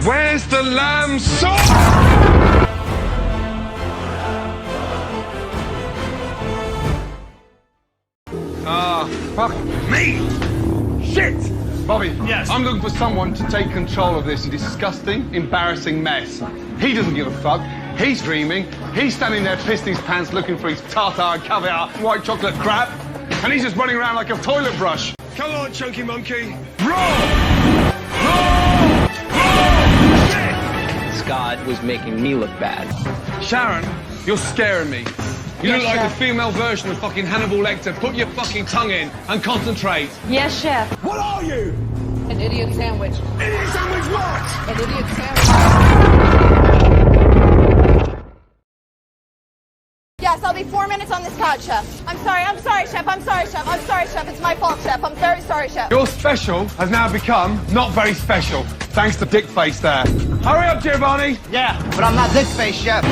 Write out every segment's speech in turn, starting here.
Where's the lamb sauce? Fuck me! Shit! Bobby, Yes? I'm looking for someone to take control of this disgusting, embarrassing mess. He doesn't give a fuck. He's dreaming. He's standing there pissed his pants looking for his tartar, caviar, white chocolate crap. And he's just running around like a toilet brush. Come on, chunky monkey. Roar! Roar! Roar! Shit! Scott was making me look bad. Sharon, you're scaring me. You Yes, look like Chef. the female version of fucking Hannibal Lecter. Put your fucking tongue in and concentrate. Yes, Chef. What are you? An idiot sandwich. Idiot sandwich what? An idiot sandwich. Yes, I'll be 4 minutes on this couch, Chef. I'm sorry, Chef. I'm sorry, Chef. It's my fault, Chef. I'm very sorry, Chef. Your special has now become not very special, thanks to Dick Face there. Hurry up, Giovanni. Yeah, but I'm not Dick Face, Chef.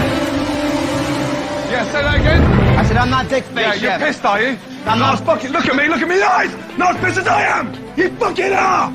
Yeah, say that again. I said I'm not Dick Face, Yeah, Chef. you're pissed, are you? I'm not. Fucking look at me in the eyes. Not as pissed as I am. You fucking are.